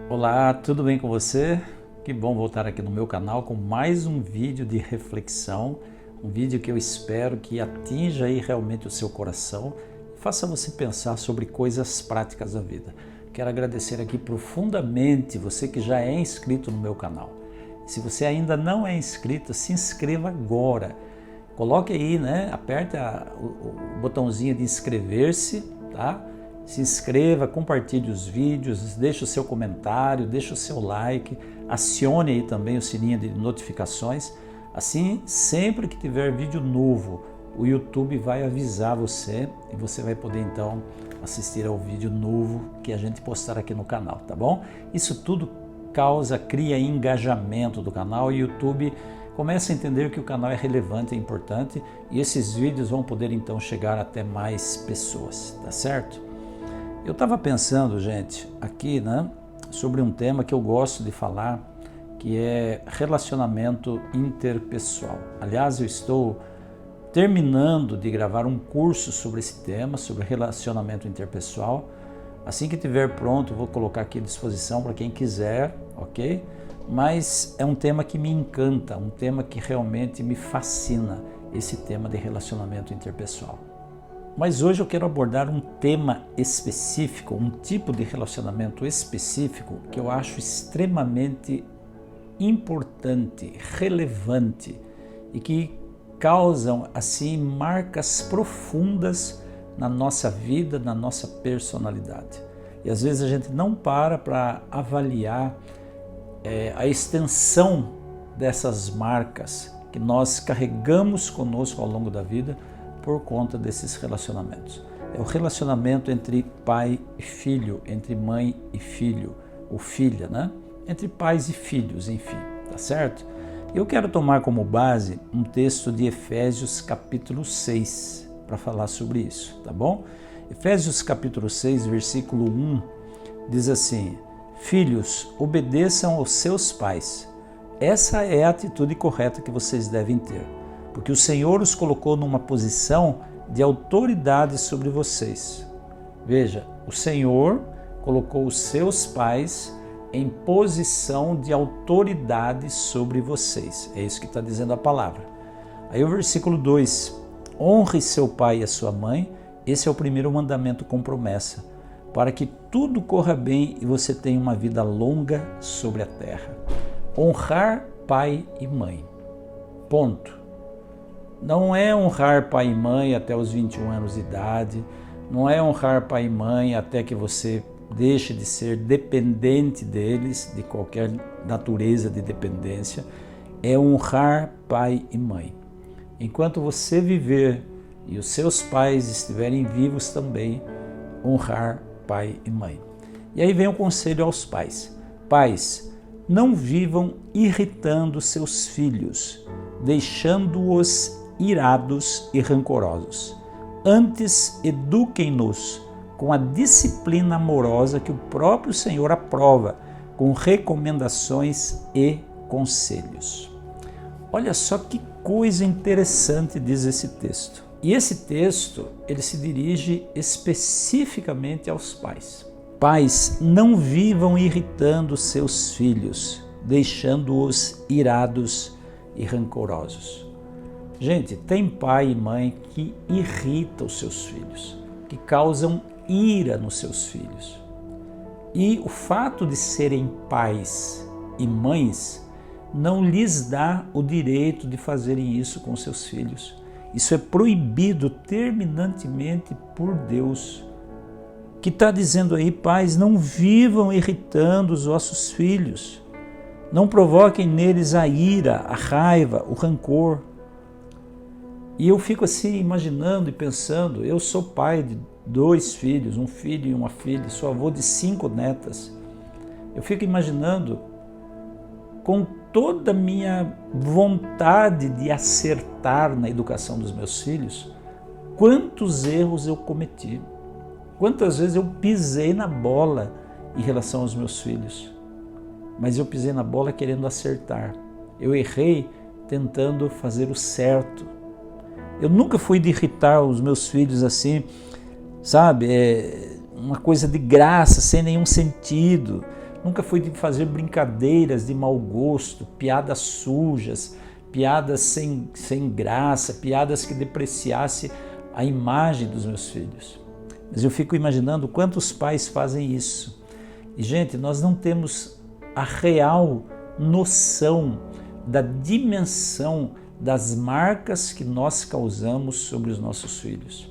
Olá, tudo bem com você? Que bom voltar aqui no meu canal com mais um vídeo de reflexão, um vídeo que eu espero que atinja aí realmente o seu coração e faça você pensar sobre coisas práticas da vida. Quero agradecer aqui profundamente você que já é inscrito no meu canal. Se você ainda não é inscrito, se inscreva agora. Coloque aí, aperte o botãozinho de inscrever-se, tá? Se inscreva, compartilhe os vídeos, deixe o seu comentário, deixe o seu like, acione aí também o sininho de notificações. Assim, sempre que tiver vídeo novo, o YouTube vai avisar você e você vai poder então assistir ao vídeo novo que a gente postar aqui no canal, tá bom? Isso tudo cria engajamento do canal e o YouTube começa a entender que o canal é relevante e importante e esses vídeos vão poder então chegar até mais pessoas, tá certo? Eu estava pensando, gente, aqui, sobre um tema que eu gosto de falar, que é relacionamento interpessoal. Aliás, eu estou terminando de gravar um curso sobre esse tema, sobre relacionamento interpessoal. Assim que estiver pronto, vou colocar aqui à disposição para quem quiser, ok? Mas é um tema que me encanta, um tema que realmente me fascina, esse tema de relacionamento interpessoal. Mas hoje eu quero abordar um tema específico, um tipo de relacionamento específico que eu acho extremamente importante, relevante e que causam assim marcas profundas na nossa vida, na nossa personalidade. E às vezes a gente não para avaliar a extensão dessas marcas que nós carregamos conosco ao longo da vida por conta desses relacionamentos. É o relacionamento entre pai e filho, entre mãe e filho, ou filha, entre pais e filhos, enfim, tá certo? Eu quero tomar como base um texto de Efésios capítulo 6, para falar sobre isso, tá bom? Efésios capítulo 6, versículo 1, diz assim: Filhos, obedeçam aos seus pais. Essa é a atitude correta que vocês devem ter, porque o Senhor os colocou numa posição de autoridade sobre vocês. Veja, o Senhor colocou os seus pais em posição de autoridade sobre vocês. É isso que está dizendo a palavra. Aí o versículo 2, honre seu pai e a sua mãe, esse é o primeiro mandamento com promessa, para que tudo corra bem e você tenha uma vida longa sobre a terra. Honrar pai e mãe. Ponto. Não é honrar pai e mãe até os 21 anos de idade, não é honrar pai e mãe até que você deixe de ser dependente deles, de qualquer natureza de dependência, é honrar pai e mãe. Enquanto você viver e os seus pais estiverem vivos também, honrar pai e mãe. E aí vem o conselho aos pais. Pais, não vivam irritando seus filhos, deixando-os irados e rancorosos. Antes, eduquem-nos com a disciplina amorosa que o próprio Senhor aprova, com recomendações e conselhos. Olha só que coisa interessante diz esse texto. E esse texto, ele se dirige especificamente aos pais. Pais, não vivam irritando seus filhos, deixando-os irados e rancorosos. Gente, tem pai e mãe que irritam os seus filhos, que causam ira nos seus filhos. E o fato de serem pais e mães não lhes dá o direito de fazerem isso com seus filhos. Isso é proibido terminantemente por Deus, que está dizendo aí, pais, não vivam irritando os vossos filhos, não provoquem neles a ira, a raiva, o rancor. E eu fico assim imaginando e pensando, eu sou pai de 2 filhos, um filho e uma filha, sou avô de 5 netas. Eu fico imaginando, com toda a minha vontade de acertar na educação dos meus filhos, quantos erros eu cometi, quantas vezes eu pisei na bola em relação aos meus filhos. Mas eu pisei na bola querendo acertar, eu errei tentando fazer o certo. Eu nunca fui de irritar os meus filhos assim, sabe, uma coisa de graça, sem nenhum sentido. nunca fui de fazer brincadeiras de mau gosto, piadas sujas, piadas sem graça, piadas que depreciassem a imagem dos meus filhos. Mas eu fico imaginando quantos pais fazem isso. E, gente, nós não temos a real noção da dimensão das marcas que nós causamos sobre os nossos filhos.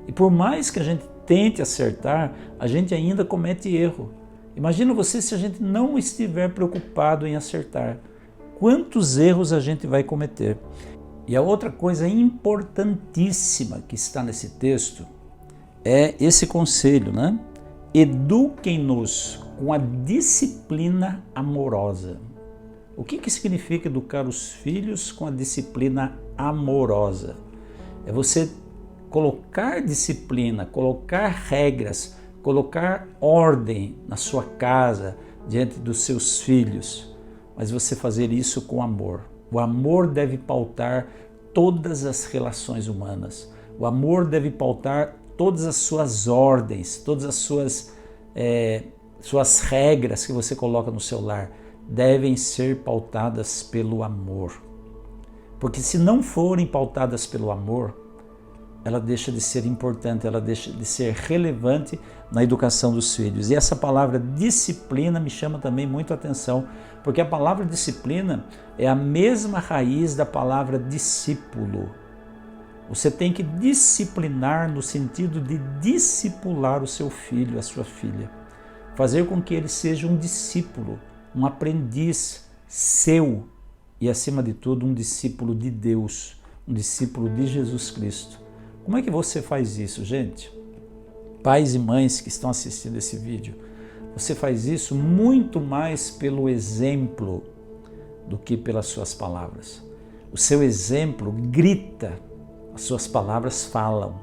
E por mais que a gente tente acertar, a gente ainda comete erro. Imagina você se a gente não estiver preocupado em acertar. Quantos erros a gente vai cometer? E a outra coisa importantíssima que está nesse texto é esse conselho, né? Eduquem-nos com a disciplina amorosa. O que significa educar os filhos com a disciplina amorosa? É você colocar disciplina, colocar regras, colocar ordem na sua casa, diante dos seus filhos, mas você fazer isso com amor. O amor deve pautar todas as relações humanas. O amor deve pautar todas as suas ordens, todas as suas regras que você coloca no seu lar devem ser pautadas pelo amor. Porque se não forem pautadas pelo amor, ela deixa de ser importante, ela deixa de ser relevante na educação dos filhos. E essa palavra disciplina me chama também muito a atenção, porque a palavra disciplina é a mesma raiz da palavra discípulo. Você tem que disciplinar no sentido de discipular o seu filho, a sua filha. Fazer com que ele seja um discípulo, um aprendiz seu e, acima de tudo, um discípulo de Deus, um discípulo de Jesus Cristo. Como é que você faz isso, gente? Pais e mães que estão assistindo esse vídeo, você faz isso muito mais pelo exemplo do que pelas suas palavras. O seu exemplo grita, as suas palavras falam,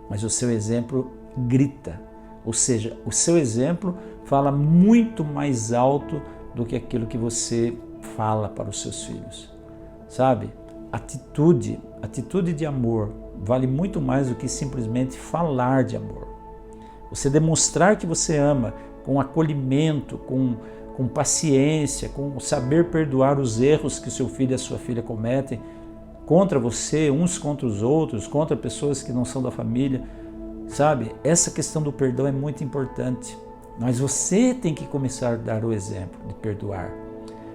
mas o seu exemplo grita. Ou seja, o seu exemplo fala muito mais alto do que aquilo que você fala para os seus filhos. Sabe? Atitude de amor vale muito mais do que simplesmente falar de amor. Você demonstrar que você ama com acolhimento, com paciência, com saber perdoar os erros que o seu filho e a sua filha cometem contra você, uns contra os outros, contra pessoas que não são da família. Sabe, essa questão do perdão é muito importante, mas você tem que começar a dar o exemplo de perdoar.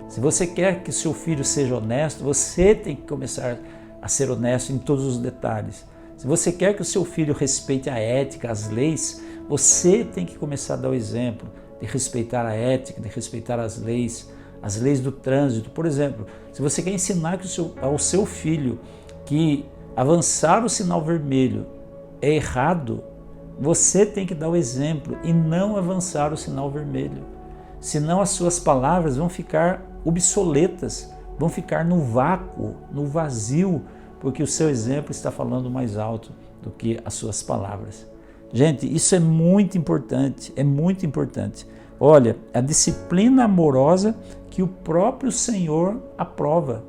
Se você quer que seu filho seja honesto, você tem que começar a ser honesto em todos os detalhes. Se você quer que o seu filho respeite a ética, as leis, você tem que começar a dar o exemplo de respeitar a ética, de respeitar as leis do trânsito. Por exemplo, se você quer ensinar ao seu filho que avançar o sinal vermelho é errado, você tem que dar o exemplo e não avançar o sinal vermelho. Senão as suas palavras vão ficar obsoletas, vão ficar no vácuo, no vazio, porque o seu exemplo está falando mais alto do que as suas palavras. Gente, isso é muito importante, é muito importante. Olha, a disciplina amorosa que o próprio Senhor aprova.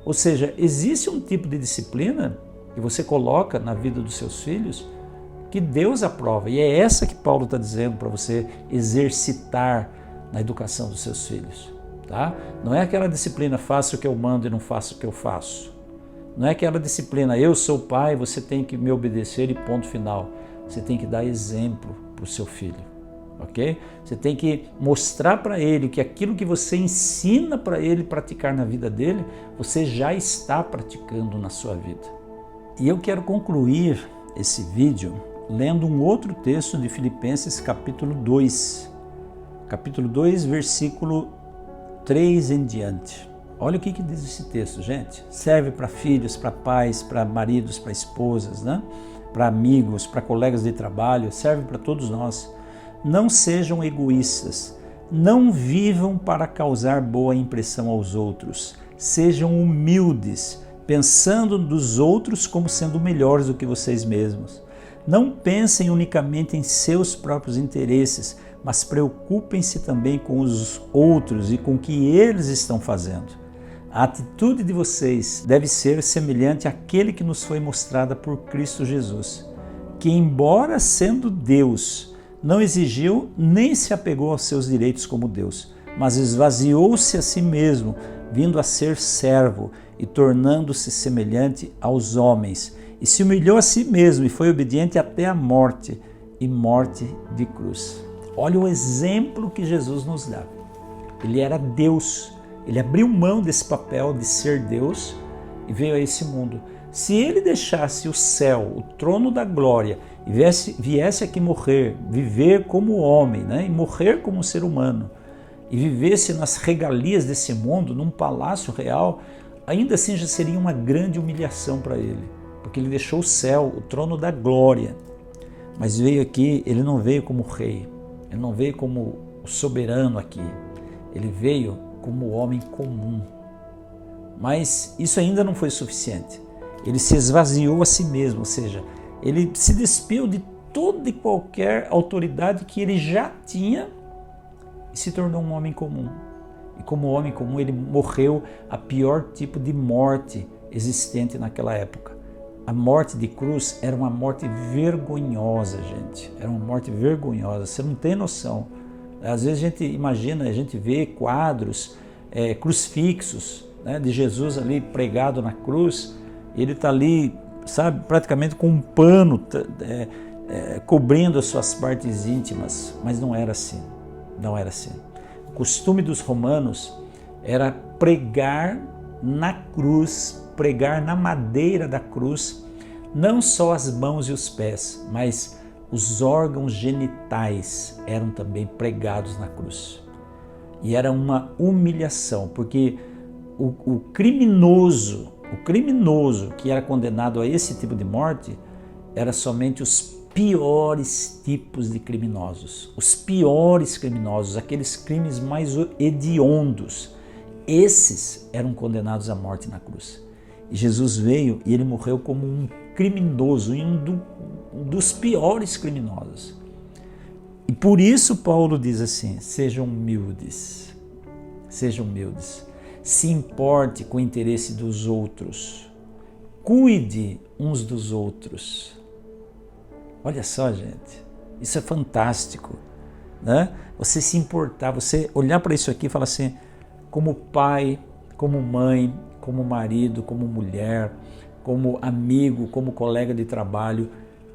Ou seja, existe um tipo de disciplina que você coloca na vida dos seus filhos que Deus aprova. E é essa que Paulo está dizendo para você exercitar na educação dos seus filhos. Tá? Não é aquela disciplina, faça o que eu mando e não faça o que eu faço. Não é aquela disciplina, eu sou pai, você tem que me obedecer e ponto final. Você tem que dar exemplo para o seu filho, ok? Você tem que mostrar para ele que aquilo que você ensina para ele praticar na vida dele, você já está praticando na sua vida. E eu quero concluir esse vídeo lendo um outro texto de Filipenses capítulo 2. Capítulo 2, versículo 3 em diante. Olha o que diz esse texto, gente. Serve para filhos, para pais, para maridos, para esposas, né? Para amigos, para colegas de trabalho, serve para todos nós. Não sejam egoístas, não vivam para causar boa impressão aos outros. Sejam humildes, pensando dos outros como sendo melhores do que vocês mesmos. Não pensem unicamente em seus próprios interesses, mas preocupem-se também com os outros e com o que eles estão fazendo. A atitude de vocês deve ser semelhante àquele que nos foi mostrada por Cristo Jesus, que, embora sendo Deus, não exigiu nem se apegou aos seus direitos como Deus, mas esvaziou-se a si mesmo, vindo a ser servo e tornando-se semelhante aos homens. E se humilhou a si mesmo e foi obediente até a morte, e morte de cruz. Olha o exemplo que Jesus nos dá. Ele era Deus, ele abriu mão desse papel de ser Deus e veio a esse mundo. Se ele deixasse o céu, o trono da glória, e viesse aqui morrer, viver como homem, né? E morrer como ser humano, e vivesse nas regalias desse mundo, num palácio real, ainda assim já seria uma grande humilhação para ele, porque ele deixou o céu, o trono da glória, mas veio aqui, ele não veio como rei, ele não veio como o soberano aqui, ele veio como homem comum. Mas isso ainda não foi suficiente. Ele se esvaziou a si mesmo, ou seja, ele se despiu de toda e qualquer autoridade que ele já tinha e se tornou um homem comum. E como homem comum, ele morreu a pior tipo de morte existente naquela época. A morte de cruz era uma morte vergonhosa, gente. Era uma morte vergonhosa, você não tem noção. Às vezes a gente imagina, a gente vê quadros crucifixos, né, de Jesus ali pregado na cruz. Ele está ali, sabe, praticamente com um pano cobrindo as suas partes íntimas, mas não era assim, não era assim. O costume dos romanos era pregar na cruz, pregar na madeira da cruz, não só as mãos e os pés, mas os órgãos genitais eram também pregados na cruz. E era uma humilhação, porque o criminoso que era condenado a esse tipo de morte era somente os piores tipos de criminosos, os piores criminosos, aqueles crimes mais hediondos. Esses eram condenados à morte na cruz. E Jesus veio e ele morreu como um criminoso, um dos piores criminosos. E por isso Paulo diz assim: sejam humildes, se importe com o interesse dos outros, cuide uns dos outros. Olha só, gente, isso é fantástico, né? Você se importar, você olhar para isso aqui e falar assim, como pai, como mãe, como marido, como mulher, como amigo, como colega de trabalho,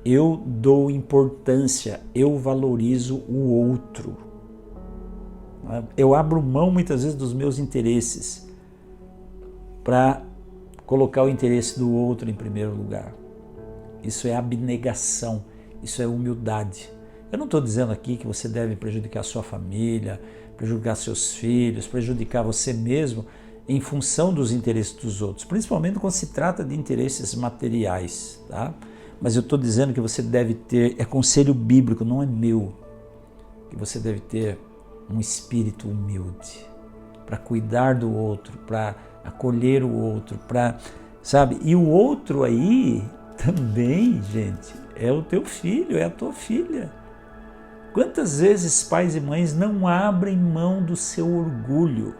eu dou importância, eu valorizo o outro. Eu abro mão muitas vezes dos meus interesses para colocar o interesse do outro em primeiro lugar. Isso é abnegação, isso é humildade. Eu não estou dizendo aqui que você deve prejudicar a sua família, prejudicar seus filhos, prejudicar você mesmo em função dos interesses dos outros, principalmente quando se trata de interesses materiais, tá? Mas eu estou dizendo que você deve ter, é conselho bíblico, não é meu, que você deve ter um espírito humilde para cuidar do outro, para acolher o outro, para, sabe? E o outro aí também, gente, é o teu filho, é a tua filha. Quantas vezes pais e mães não abrem mão do seu orgulho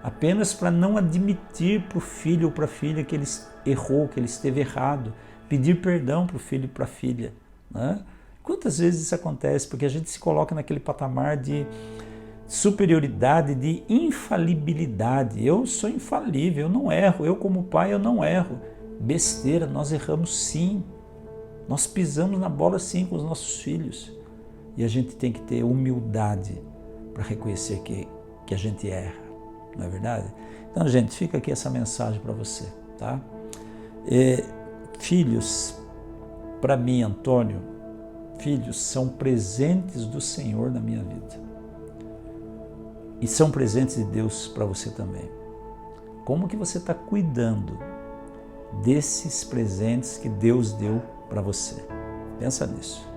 apenas para não admitir para o filho ou para a filha que ele errou, que ele esteve errado, pedir perdão para o filho e para a filha, né? Quantas vezes isso acontece? Porque a gente se coloca naquele patamar de superioridade, de infalibilidade. Eu sou infalível, eu não erro, eu como pai eu não erro. Besteira, nós erramos sim, nós pisamos na bola sim com os nossos filhos. E a gente tem que ter humildade para reconhecer que a gente erra, não é verdade? Então, gente, fica aqui essa mensagem para você, tá? Filhos, para mim, Antônio, filhos são presentes do Senhor na minha vida. E são presentes de Deus para você também. Como que você está cuidando desses presentes que Deus deu para você? Pensa nisso.